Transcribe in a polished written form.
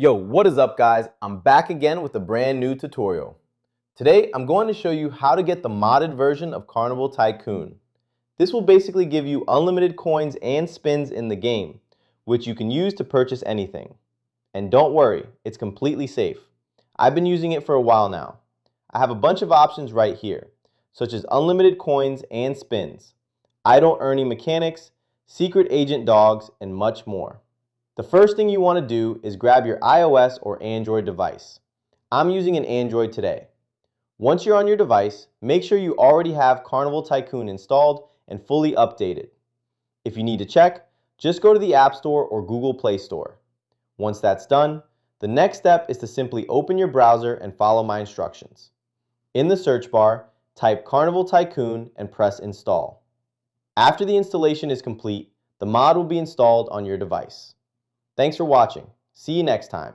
Yo, what is up guys? I'm back again with a brand new tutorial. Today, I'm going to show you how to get the modded version of Carnival Tycoon. This will basically give you unlimited coins and spins in the game, which you can use to purchase anything. And don't worry, it's completely safe. I've been using it for a while now. I have a bunch of options right here, such as unlimited coins and spins, idle earning mechanics, secret agent dogs, and much more. The first thing you want to do is grab your iOS or Android device. I'm using an Android today. Once you're on your device, make sure you already have Carnival Tycoon installed and fully updated. If you need to check, just go to the App Store or Google Play Store. Once that's done, the next step is to simply open your browser and follow my instructions. In the search bar, type Carnival Tycoon and press Install. After the installation is complete, the mod will be installed on your device. Thanks for watching. See you next time.